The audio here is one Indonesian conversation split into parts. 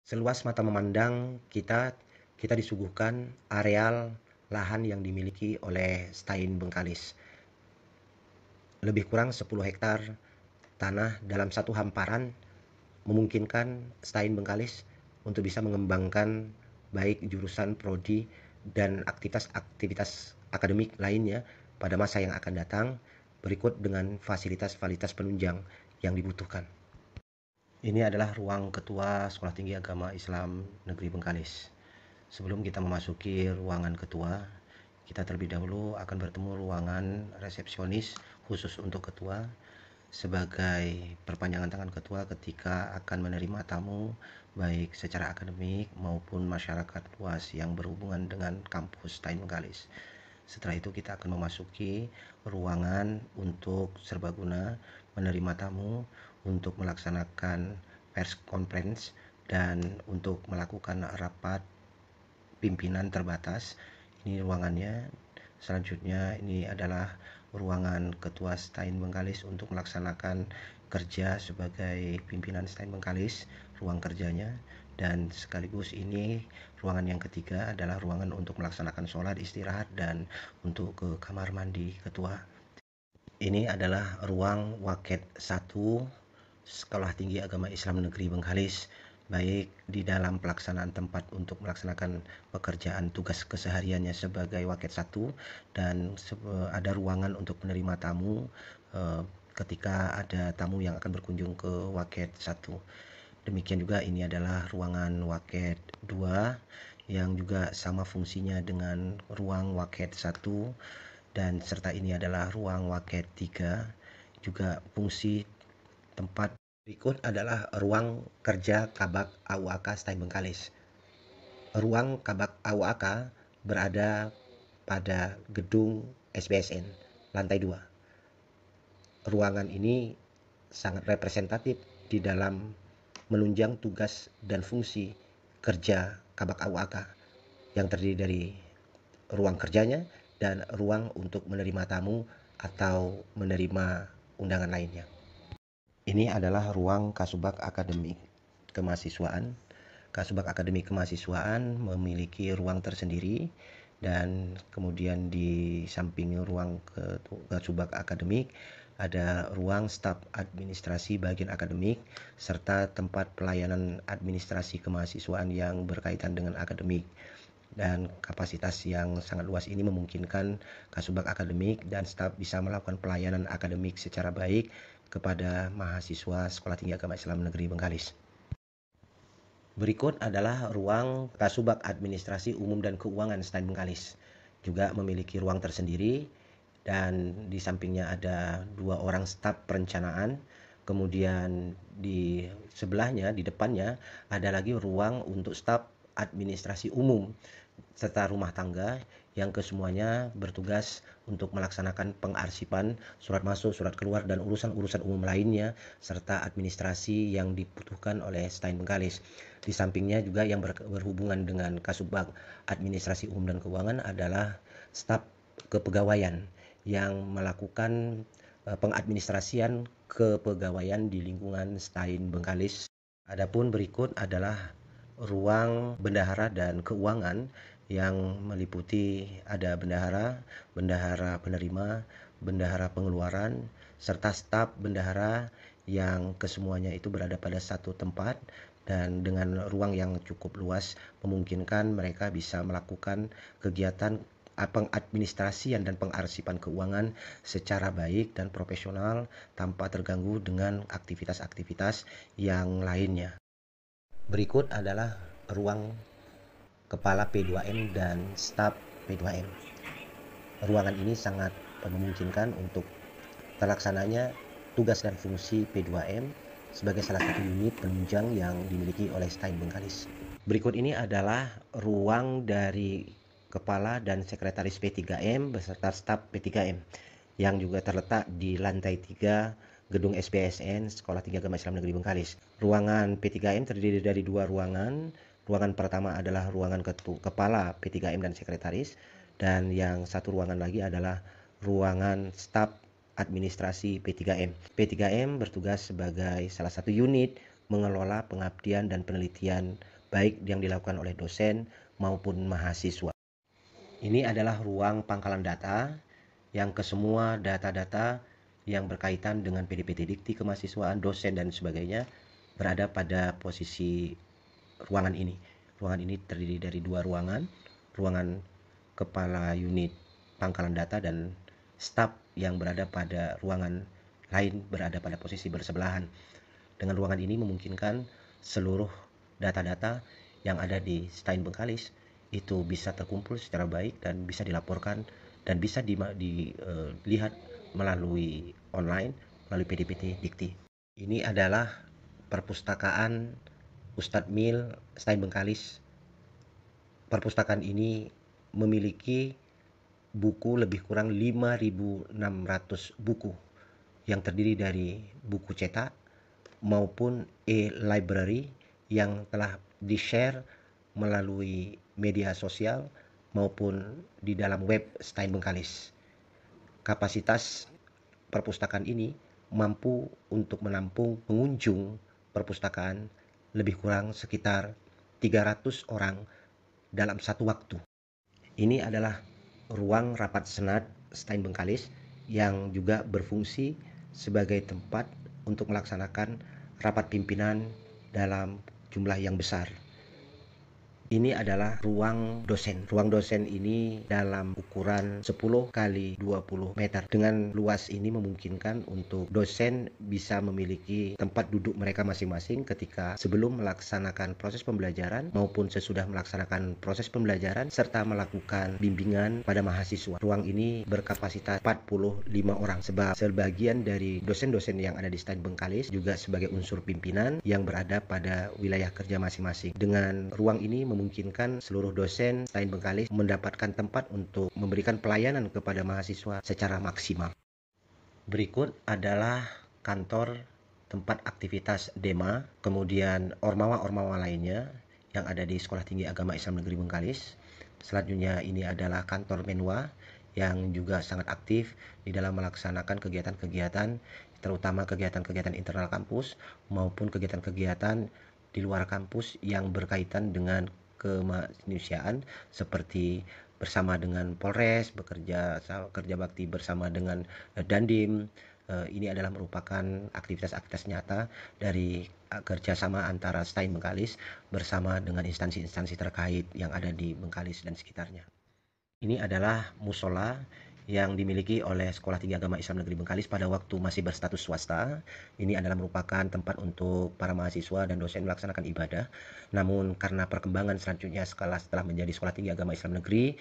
Seluas mata memandang kita disuguhkan areal lahan yang dimiliki oleh Stein Bengkalis. Lebih kurang 10 hektar tanah dalam satu hamparan memungkinkan Stein Bengkalis untuk bisa mengembangkan baik jurusan prodi dan aktivitas-aktivitas akademik lainnya pada masa yang akan datang, berikut dengan fasilitas-fasilitas penunjang yang dibutuhkan. Ini adalah ruang Ketua Sekolah Tinggi Agama Islam Negeri Bengkalis. Sebelum kita memasuki ruangan Ketua, kita terlebih dahulu akan bertemu ruangan resepsionis khusus untuk Ketua sebagai perpanjangan tangan Ketua ketika akan menerima tamu baik secara akademik maupun masyarakat luas yang berhubungan dengan kampus Stein Bengkalis. Setelah itu kita akan memasuki ruangan untuk serbaguna menerima tamu untuk melaksanakan press conference dan untuk melakukan rapat pimpinan terbatas. Ini ruangannya. Selanjutnya ini adalah ruangan Ketua Stein Bengkalis untuk melaksanakan kerja sebagai pimpinan Stein Bengkalis, ruang kerjanya. Dan sekaligus ini ruangan yang ketiga adalah ruangan untuk melaksanakan sholat istirahat dan untuk ke kamar mandi Ketua. Ini adalah ruang Waket 1 Sekolah Tinggi Agama Islam Negeri Bengkalis, baik di dalam pelaksanaan tempat untuk melaksanakan pekerjaan tugas kesehariannya sebagai Waket 1 dan ada ruangan untuk menerima tamu ketika ada tamu yang akan berkunjung ke Waket 1. Demikian juga ini adalah ruangan Waket 2 yang juga sama fungsinya dengan ruang Waket 1 dan serta ini adalah ruang Waket 3, juga fungsi tempat. Berikut adalah ruang kerja Kabak AUAK Stein Bengkalis. Ruang Kabak AUAK berada pada gedung SBSN, lantai 2. Ruangan ini sangat representatif di dalam menunjang tugas dan fungsi kerja Kabak AUAK yang terdiri dari ruang kerjanya dan ruang untuk menerima tamu atau menerima undangan lainnya. Ini adalah ruang Kasubag Akademik Kemahasiswaan. Kasubag Akademik Kemahasiswaan memiliki ruang tersendiri dan kemudian di samping ruang Kasubag Akademik ada ruang staf administrasi bagian akademik serta tempat pelayanan administrasi kemahasiswaan yang berkaitan dengan akademik. Dan kapasitas yang sangat luas ini memungkinkan Kasubag Akademik dan staf bisa melakukan pelayanan akademik secara baik kepada mahasiswa Sekolah Tinggi Agama Islam Negeri Bengkalis. Berikut adalah ruang Kasubag Administrasi Umum dan Keuangan Stein Bengkalis. Juga memiliki ruang tersendiri dan di sampingnya ada 2 orang staf perencanaan. Kemudian di sebelahnya, di depannya ada lagi ruang untuk staf administrasi umum serta rumah tangga yang kesemuanya bertugas untuk melaksanakan pengarsipan surat masuk, surat keluar, dan urusan-urusan umum lainnya serta administrasi yang dibutuhkan oleh Stein Bengkalis. Di sampingnya juga yang berhubungan dengan Kasubag Administrasi Umum dan Keuangan adalah staf kepegawaian yang melakukan pengadministrasian kepegawaian di lingkungan Stein Bengkalis. Adapun berikut adalah ruang bendahara dan keuangan yang meliputi ada bendahara penerima, bendahara pengeluaran, serta staf bendahara yang kesemuanya itu berada pada satu tempat dan dengan ruang yang cukup luas memungkinkan mereka bisa melakukan kegiatan pengadministrasian dan pengarsipan keuangan secara baik dan profesional tanpa terganggu dengan aktivitas-aktivitas yang lainnya. Berikut adalah ruang Kepala P2M dan staf P2M. Ruangan ini sangat memungkinkan untuk terlaksananya tugas dan fungsi P2M sebagai salah satu unit penunjang yang dimiliki oleh Stein Bengkalis. Berikut ini adalah ruang dari Kepala dan Sekretaris P3M beserta staf P3M yang juga terletak di lantai 3 Gedung SBSN Sekolah Tinggi Agama Islam Negeri Bengkalis. Ruangan P3M terdiri dari 2 ruangan. Ruangan pertama adalah ruangan Kepala P3M dan Sekretaris, dan yang satu ruangan lagi adalah ruangan staf administrasi P3M. P3M bertugas sebagai salah satu unit mengelola pengabdian dan penelitian baik yang dilakukan oleh dosen maupun mahasiswa. Ini adalah ruang pangkalan data yang kesemua data-data yang berkaitan dengan PDPT Dikti, kemahasiswaan, dosen, dan sebagainya berada pada posisi ruangan ini. Ruangan ini terdiri dari dua ruangan, ruangan kepala unit pangkalan data dan staf yang berada pada ruangan lain berada pada posisi bersebelahan. Dengan ruangan ini memungkinkan seluruh data-data yang ada di Stein Bengkalis itu bisa terkumpul secara baik dan bisa dilaporkan dan bisa dilihat melalui online, melalui PDPT Dikti. Ini adalah perpustakaan Ustadz Mil Stein Bengkalis. Perpustakaan ini memiliki buku lebih kurang 5.600 buku yang terdiri dari buku cetak maupun e-library yang telah di-share melalui media sosial maupun di dalam web Stein Bengkalis. Kapasitas perpustakaan ini mampu untuk menampung pengunjung perpustakaan lebih kurang sekitar 300 orang dalam satu waktu. Ini adalah ruang rapat senat Stein Bengkalis yang juga berfungsi sebagai tempat untuk melaksanakan rapat pimpinan dalam jumlah yang besar. Ini adalah ruang dosen. Ruang dosen ini dalam ukuran 10 kali 20 meter. Dengan luas ini memungkinkan untuk dosen bisa memiliki tempat duduk mereka masing-masing ketika sebelum melaksanakan proses pembelajaran maupun sesudah melaksanakan proses pembelajaran serta melakukan bimbingan pada mahasiswa. Ruang ini berkapasitas 45 orang sebab sebagian dari dosen-dosen yang ada di Stein Bengkalis juga sebagai unsur pimpinan yang berada pada wilayah kerja masing-masing. Dengan ruang ini memungkinkan seluruh dosen Stein Bengkalis mendapatkan tempat untuk memberikan pelayanan kepada mahasiswa secara maksimal. Berikut adalah kantor tempat aktivitas DEMA, kemudian ormawa-ormawa lainnya yang ada di Sekolah Tinggi Agama Islam Negeri Bengkalis. Selanjutnya ini adalah kantor Menwa yang juga sangat aktif di dalam melaksanakan kegiatan-kegiatan, terutama kegiatan-kegiatan internal kampus maupun kegiatan-kegiatan di luar kampus yang berkaitan dengan kemanusiaan seperti bersama dengan Polres, kerja bakti bersama dengan Dandim. Ini adalah merupakan aktivitas-aktivitas nyata dari kerjasama antara Stein Bengkalis bersama dengan instansi-instansi terkait yang ada di Bengkalis dan sekitarnya. Ini adalah musola yang dimiliki oleh Sekolah Tinggi Agama Islam Negeri Bengkalis pada waktu masih berstatus swasta. Ini adalah merupakan tempat untuk para mahasiswa dan dosen melaksanakan ibadah. Namun karena perkembangan selanjutnya setelah menjadi Sekolah Tinggi Agama Islam Negeri,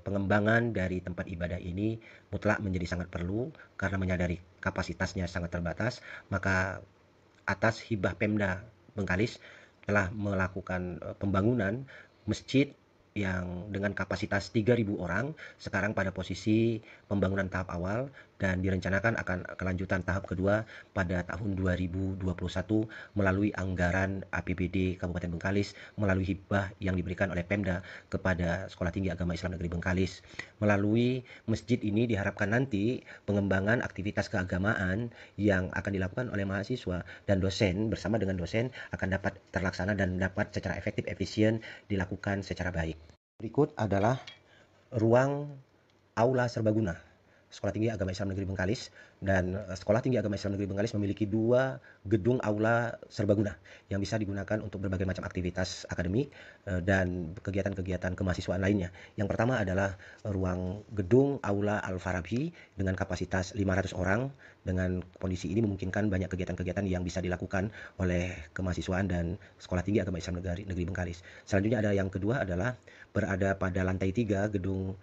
pengembangan dari tempat ibadah ini mutlak menjadi sangat perlu karena menyadari kapasitasnya sangat terbatas, maka atas hibah Pemda Bengkalis telah melakukan pembangunan masjid yang dengan kapasitas 3.000 orang sekarang pada posisi pembangunan tahap awal dan direncanakan akan kelanjutan tahap kedua pada tahun 2021 melalui anggaran APBD Kabupaten Bengkalis melalui hibah yang diberikan oleh Pemda kepada Sekolah Tinggi Agama Islam Negeri Bengkalis. Melalui masjid ini diharapkan nanti pengembangan aktivitas keagamaan yang akan dilakukan oleh mahasiswa dan dosen bersama dengan dosen akan dapat terlaksana dan dapat secara efektif efisien dilakukan secara baik. Berikut adalah ruang aula serbaguna Sekolah Tinggi Agama Islam Negeri Bengkalis, dan Sekolah Tinggi Agama Islam Negeri Bengkalis memiliki 2 gedung aula serbaguna yang bisa digunakan untuk berbagai macam aktivitas akademik dan kegiatan-kegiatan kemahasiswaan lainnya. Yang pertama adalah ruang gedung aula Al-Farabi dengan kapasitas 500 orang. Dengan kondisi ini memungkinkan banyak kegiatan-kegiatan yang bisa dilakukan oleh kemahasiswaan dan Sekolah Tinggi Agama Islam Negeri Bengkalis. Selanjutnya ada yang kedua adalah berada pada lantai 3 gedung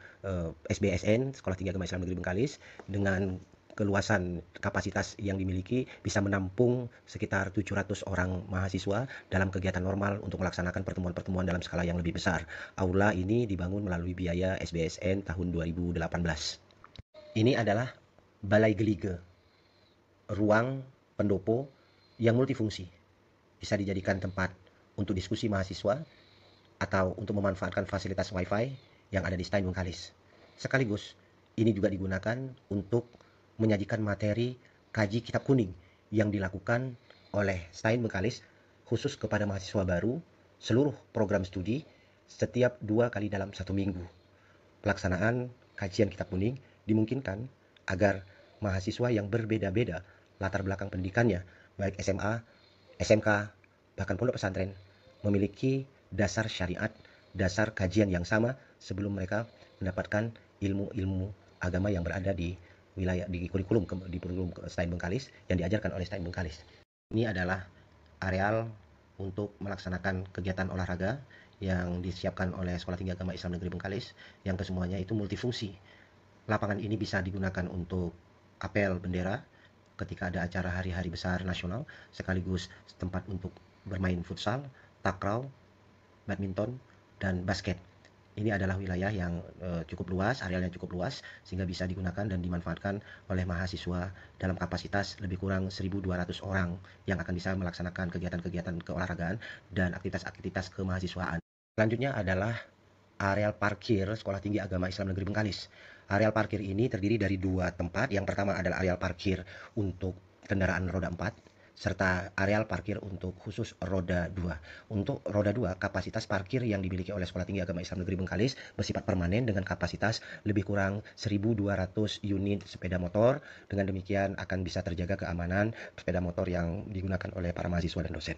SBSN Sekolah Tinggi Agama Islam Negeri Bengkalis dengan keluasan kapasitas yang dimiliki bisa menampung sekitar 700 orang mahasiswa dalam kegiatan normal untuk melaksanakan pertemuan-pertemuan dalam skala yang lebih besar. Aula ini dibangun melalui biaya SBSN tahun 2018. Ini adalah Balai Gelige, ruang pendopo yang multifungsi. Bisa dijadikan tempat untuk diskusi mahasiswa atau untuk memanfaatkan fasilitas Wi-Fi yang ada di Stein Bengkalis. Sekaligus, ini juga digunakan untuk menyajikan materi kaji kitab kuning yang dilakukan oleh Stein Bengkalis khusus kepada mahasiswa baru seluruh program studi setiap 2 kali dalam 1 minggu. Pelaksanaan kajian kitab kuning dimungkinkan agar mahasiswa yang berbeda-beda latar belakang pendidikannya, baik SMA, SMK, bahkan pondok pesantren, memiliki dasar syariat, dasar kajian yang sama sebelum mereka mendapatkan ilmu-ilmu agama yang berada di wilayah di kurikulum STAIN Bengkalis yang diajarkan oleh STAIN Bengkalis. Ini adalah areal untuk melaksanakan kegiatan olahraga yang disiapkan oleh Sekolah Tinggi Agama Islam Negeri Bengkalis, yang kesemuanya itu multifungsi. Lapangan ini bisa digunakan untuk apel bendera ketika ada acara hari-hari besar nasional, sekaligus tempat untuk bermain futsal, takraw, badminton, dan basket. Ini adalah wilayah yang cukup luas, arealnya cukup luas, sehingga bisa digunakan dan dimanfaatkan oleh mahasiswa dalam kapasitas lebih kurang 1.200 orang yang akan bisa melaksanakan kegiatan-kegiatan keolahragaan dan aktivitas-aktivitas kemahasiswaan. Selanjutnya adalah areal parkir Sekolah Tinggi Agama Islam Negeri Bengkalis. Areal parkir ini terdiri dari 2 tempat. Yang pertama adalah areal parkir untuk kendaraan roda 4, serta areal parkir untuk khusus roda 2. Untuk roda 2, kapasitas parkir yang dimiliki oleh Sekolah Tinggi Agama Islam Negeri Bengkalis bersifat permanen dengan kapasitas lebih kurang 1.200 unit sepeda motor. Dengan demikian akan bisa terjaga keamanan sepeda motor yang digunakan oleh para mahasiswa dan dosen.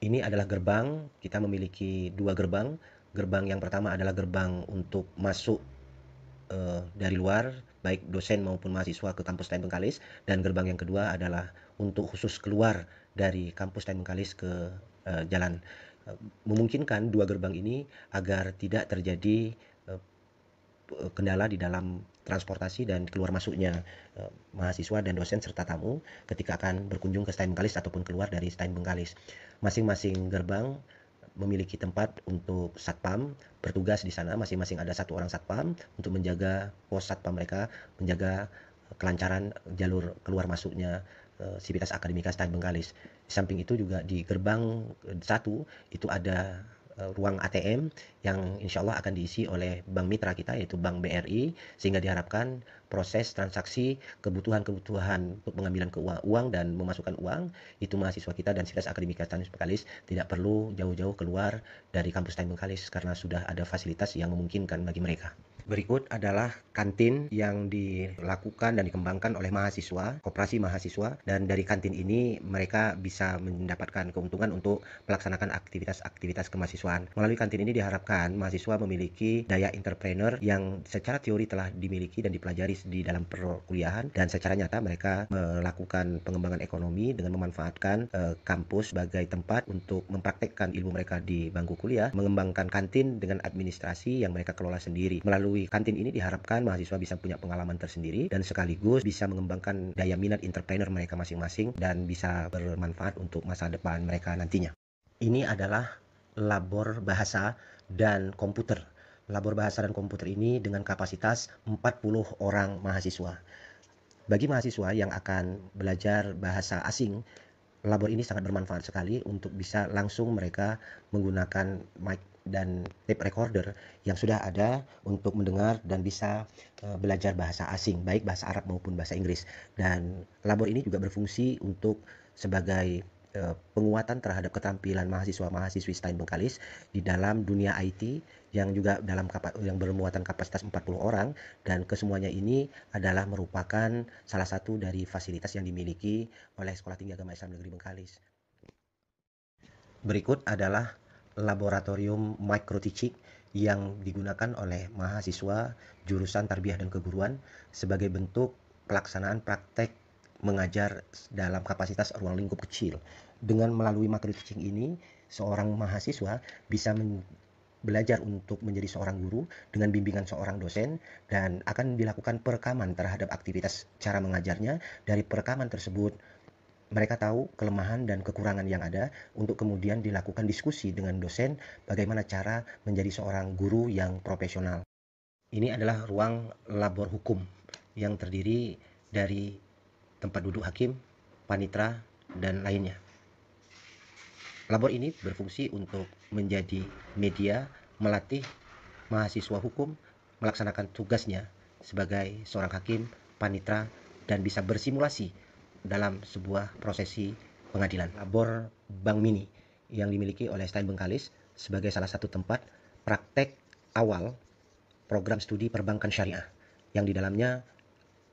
Ini adalah gerbang, kita memiliki 2 gerbang. Gerbang yang pertama adalah gerbang untuk masuk dari luar, baik dosen maupun mahasiswa ke kampus STAIN Bengkalis, dan gerbang yang kedua adalah untuk khusus keluar dari kampus STAIN Bengkalis ke jalan. Memungkinkan 2 gerbang ini agar tidak terjadi kendala di dalam transportasi dan keluar masuknya mahasiswa dan dosen serta tamu ketika akan berkunjung ke STAIN Bengkalis ataupun keluar dari STAIN Bengkalis. Masing-masing gerbang memiliki tempat untuk satpam bertugas di sana. Masing-masing ada 1 orang satpam untuk menjaga pos satpam mereka, menjaga kelancaran jalur keluar masuknya Sivitas Akademika STAIN Bengkalis. Di samping itu juga di gerbang 1 itu ada ruang ATM yang insya Allah akan diisi oleh bank mitra kita, yaitu Bank BRI, sehingga diharapkan proses transaksi kebutuhan-kebutuhan untuk pengambilan uang dan memasukkan uang itu mahasiswa kita dan Sivitas Akademika STAIN Bengkalis tidak perlu jauh-jauh keluar dari kampus STAIN Bengkalis karena sudah ada fasilitas yang memungkinkan bagi mereka. Berikut adalah kantin yang dilakukan dan dikembangkan oleh mahasiswa, koperasi mahasiswa, dan dari kantin ini mereka bisa mendapatkan keuntungan untuk melaksanakan aktivitas-aktivitas kemahasiswaan. Melalui kantin ini diharapkan mahasiswa memiliki daya entrepreneur yang secara teori telah dimiliki dan dipelajari di dalam perkuliahan, dan secara nyata mereka melakukan pengembangan ekonomi dengan memanfaatkan kampus sebagai tempat untuk mempraktekkan ilmu mereka di bangku kuliah, mengembangkan kantin dengan administrasi yang mereka kelola sendiri. Melalui kantin ini diharapkan mahasiswa bisa punya pengalaman tersendiri dan sekaligus bisa mengembangkan daya minat entrepreneur mereka masing-masing dan bisa bermanfaat untuk masa depan mereka nantinya. Ini adalah labor bahasa dan komputer. Labor bahasa dan komputer ini dengan kapasitas 40 orang mahasiswa. Bagi mahasiswa yang akan belajar bahasa asing, labor ini sangat bermanfaat sekali untuk bisa langsung mereka menggunakan mic dan tape recorder yang sudah ada untuk mendengar dan bisa belajar bahasa asing, baik bahasa Arab maupun bahasa Inggris. Dan labor ini juga berfungsi untuk sebagai penguatan terhadap keterampilan mahasiswa-mahasiswi STAIN Bengkalis di dalam dunia IT yang juga yang bermuatan kapasitas 40 orang, dan kesemuanya ini adalah merupakan salah satu dari fasilitas yang dimiliki oleh Sekolah Tinggi Agama Islam Negeri Bengkalis. Berikut adalah laboratorium micro teaching yang digunakan oleh mahasiswa jurusan Tarbiyah dan Keguruan sebagai bentuk pelaksanaan praktek mengajar dalam kapasitas ruang lingkup kecil. Dengan melalui micro teaching ini, seorang mahasiswa bisa belajar untuk menjadi seorang guru dengan bimbingan seorang dosen, dan akan dilakukan perekaman terhadap aktivitas cara mengajarnya. Dari perekaman tersebut mereka tahu kelemahan dan kekurangan yang ada untuk kemudian dilakukan diskusi dengan dosen bagaimana cara menjadi seorang guru yang profesional. Ini adalah ruang labor hukum yang terdiri dari tempat duduk hakim, panitera, dan lainnya. Labor ini berfungsi untuk menjadi media melatih mahasiswa hukum melaksanakan tugasnya sebagai seorang hakim, panitera, dan bisa bersimulasi dalam sebuah prosesi pengadilan. Labor Bank Mini yang dimiliki oleh STAIN Bengkalis sebagai salah satu tempat praktek awal program studi perbankan syariah, yang di dalamnya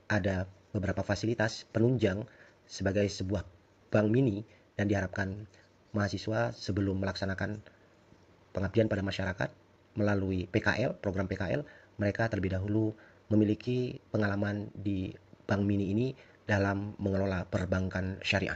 ada beberapa fasilitas penunjang sebagai sebuah bank mini, dan diharapkan mahasiswa sebelum melaksanakan pengabdian pada masyarakat melalui PKL, program PKL, mereka terlebih dahulu memiliki pengalaman di bank mini ini dalam mengelola perbankan syariah.